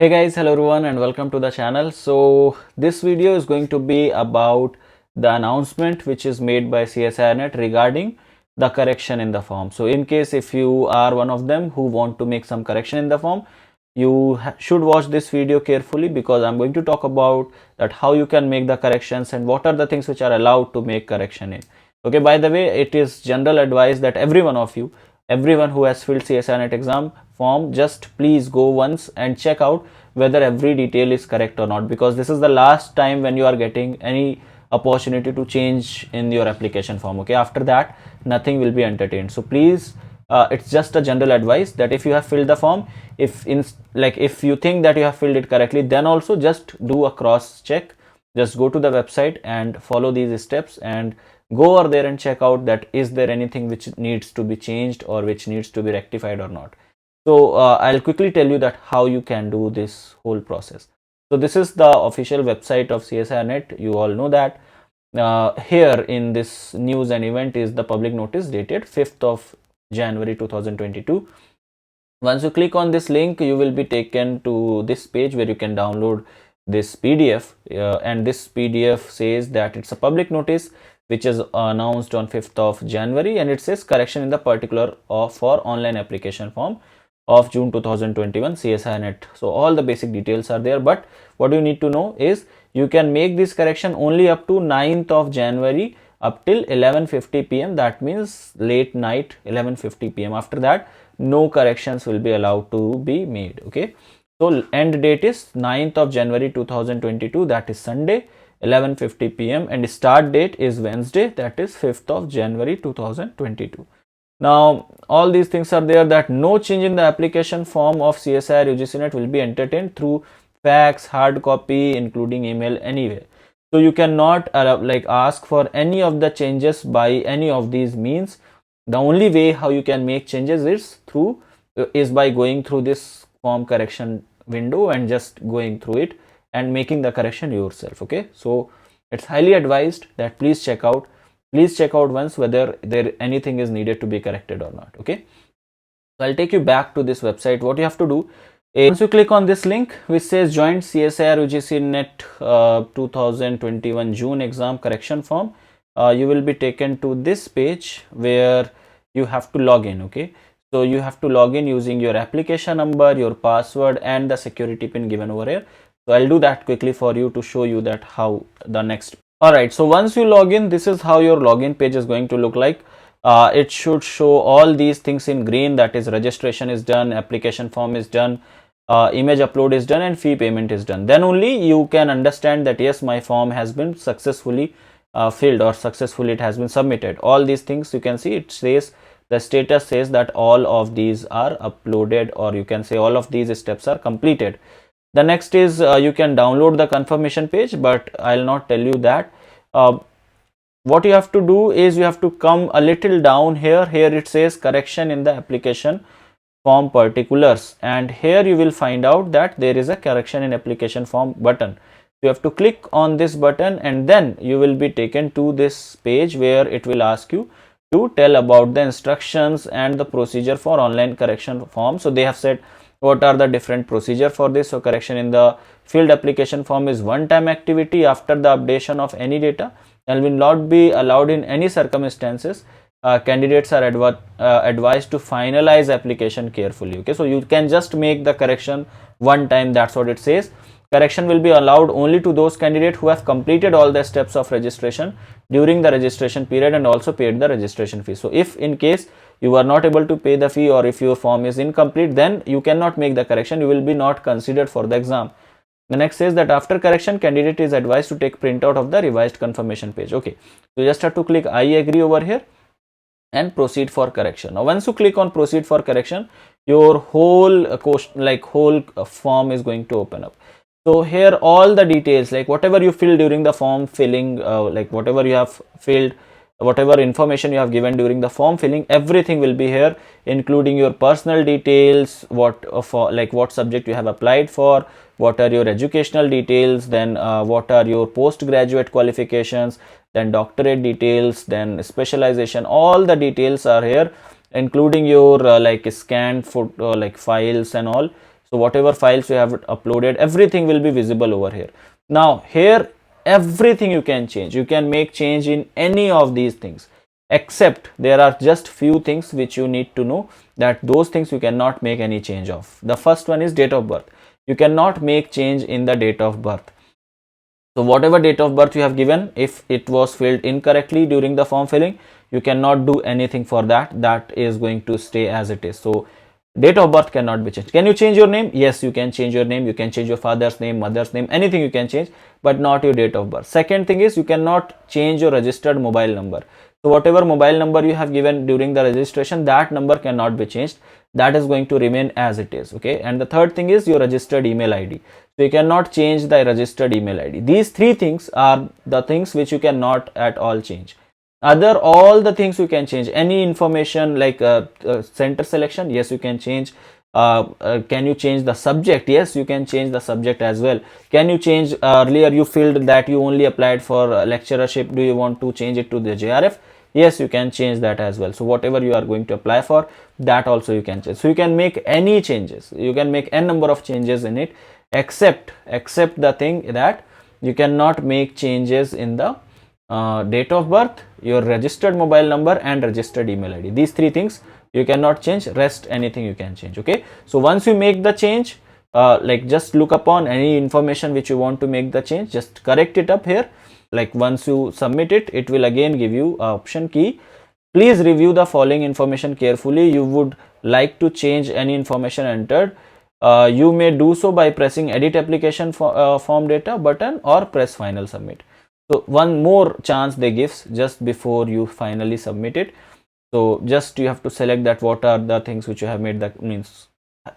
Hey guys, hello everyone and welcome to the channel. So this video is going to be about the announcement which is made by CSIRNet regarding the correction in the form. So in case if you are one of them who want to make some correction in the form, you should watch this video carefully because I'm going to talk about that how you can make the corrections and what are the things which are allowed to make correction in. Okay, by the way, it is general advice that every one of you, everyone who has filled CSIRNet exam form, just please go once and check out whether every detail is correct or not, because this is the last time when you are getting any opportunity to change in your application form. Okay, after that nothing will be entertained. So please, it's just a general advice that if you have filled the form, if you think that you have filled it correctly, then also just do a cross check. Just go to the website and follow these steps and go over there and check out that is there anything which needs to be changed or which needs to be rectified or not. So I'll quickly tell you that how you can do this whole process. So this is the official website of CSIRNet. You all know that. Here in this news and event is the public notice dated 5th of January 2022. Once you click on this link, you will be taken to this page where you can download this PDF, and this PDF says that it's a public notice which is announced on 5th of January, and it says correction in the particular for online application form of June 2021 CSIRNet. So all the basic details are there, but what you need to know is you can make this correction only up to 9th of January up till 11:50 p.m. That means late night 11:50 p.m. After that, no corrections will be allowed to be made. Okay, so end date is 9th of January 2022, that is Sunday, 11:50 p.m. and start date is Wednesday, that is 5th of January 2022. Now all these things are there, that no change in the application form of CSIR UGCNet will be entertained through fax, hard copy, including email, anywhere. So you cannot ask for any of the changes by any of these means. The only way how you can make changes is by going through this form correction window and just going through it and making the correction yourself. Okay, so it's highly advised that please check out once whether there anything is needed to be corrected or not. Okay, so I'll take you back to this website. What you have to do is once you click on this link which says joint CSIR UGC net 2021 June exam correction form, you will be taken to this page where you have to log in. Okay, so you have to log in using your application number, your password and the security pin given over here. So I'll do that quickly for you to show you that how the next. Alright, so once you log in, this is how your login page is going to look like. It should show all these things in green, that is registration is done, application form is done, image upload is done and fee payment is done. Then only you can understand that yes, my form has been successfully filled or successfully it has been submitted. All these things you can see, it says the status says that all of these are uploaded, or you can say all of these steps are completed. The next is you can download the confirmation page, but I'll not tell you that. What you have to do is you have to come a little down here. Here it says correction in the application form particulars, and here you will find out that there is a correction in application form button. You have to click on this button and then you will be taken to this page where it will ask you to tell about the instructions and the procedure for online correction form. So they have said what are the different procedure for this. So correction in the field application form is one time activity after the updation of any data and will not be allowed in any circumstances. Candidates are advised to finalize application carefully. Okay, so you can just make the correction one time, that's what it says. Correction will be allowed only to those candidates who have completed all the steps of registration during the registration period and also paid the registration fee. So if in case you are not able to pay the fee or if your form is incomplete, then you cannot make the correction, you will be not considered for the exam. The next says that after correction, candidate is advised to take printout of the revised confirmation page. Okay, so you just have to click I agree over here and proceed for correction. Now once you click on proceed for correction, your whole form is going to open up. So here all the details, like whatever you fill during the form filling, like whatever you have filled, whatever information you have given during the form filling, everything will be here, including your personal details, what subject you have applied for, what are your educational details, then what are your postgraduate qualifications, then doctorate details, then specialization. All the details are here, including your scanned photo, files and all. So whatever files you have uploaded, everything will be visible over here. Now here everything you can change. You can make change in any of these things, except there are just few things which you need to know, that those things you cannot make any change of. The first one is date of birth. You cannot make change in the date of birth. So whatever date of birth you have given, if it was filled incorrectly during the form filling, you cannot do anything for that. That is going to stay as it is. So date of birth cannot be changed. Can you change your name? Yes, you can change your name. You can change your father's name, mother's name, anything you can change, but not your date of birth. Second thing is, you cannot change your registered mobile number. So whatever mobile number you have given during the registration, that number cannot be changed. That is going to remain as it is. Okay. And the third thing is your registered email ID. So you cannot change the registered email ID. These three things are the things which you cannot at all change. Other all the things you can change. Any information like center selection, yes, you can change. Can you change the subject? Yes, you can change the subject as well. Can you change, earlier you filled that you only applied for lecturership, do you want to change it to the JRF? Yes, you can change that as well. So whatever you are going to apply for, that also you can change. So you can make any changes. You can make n number of changes in it, except the thing that you cannot make changes in the date of birth, your registered mobile number, and registered email ID. These three things you cannot change. Rest anything you can change. Okay. So once you make the change, like just look upon any information which you want to make the change, just correct it up here. Like once you submit it, it will again give you a option key. Please review the following information carefully. You would like to change any information entered. You may do so by pressing edit application form data button or press final submit. So one more chance they gives just before you finally submit it. So just you have to select that what are the things which you have made, that means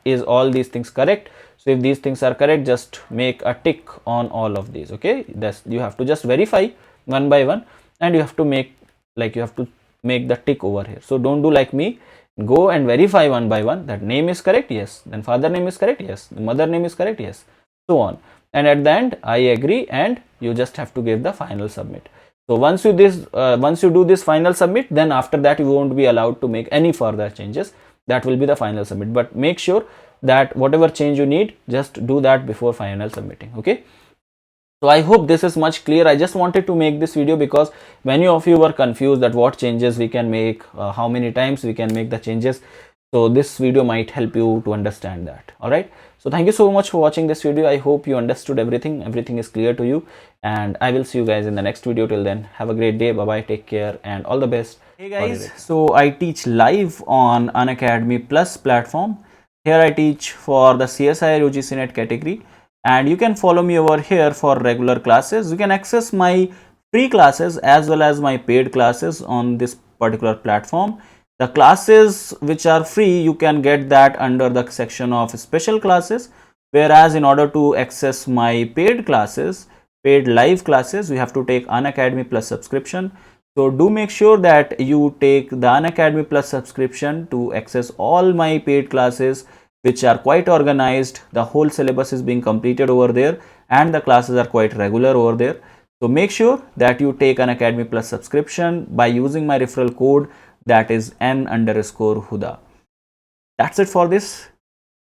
is all these things correct. So if these things are correct, just make a tick on all of these. Okay, that's, you have to just verify one by one, and you have to make, like you have to make the tick over here. So don't do like me, go and verify one by one, that name is correct, yes, then father name is correct, yes, the mother name is correct, yes, so on. And at the end, I agree, and you just have to give the final submit. So once you do this final submit, then after that you won't be allowed to make any further changes. That will be the final submit. But make sure that whatever change you need, just do that before final submitting. Okay. So I hope this is much clear. I just wanted to make this video because many of you were confused that what changes we can make, how many times we can make the changes. So this video might help you to understand that. All right. So thank you so much for watching this video. I hope you understood everything. Everything is clear to you, and I will see you guys in the next video. Till then, have a great day. Bye bye. Take care and all the best. Hey guys. So I teach live on Unacademy Plus platform. Here I teach for the CSIR UGC NET category, and you can follow me over here for regular classes. You can access my free classes as well as my paid classes on this particular platform. The classes which are free, you can get that under the section of special classes, whereas in order to access my paid classes, paid live classes, you have to take Unacademy Plus subscription. So do make sure that you take the Unacademy Plus subscription to access all my paid classes, which are quite organized. The whole syllabus is being completed over there, and the classes are quite regular over there. So make sure that you take Unacademy Plus subscription by using my referral code, that is N_Huda. That's it for this.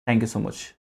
Thank you so much.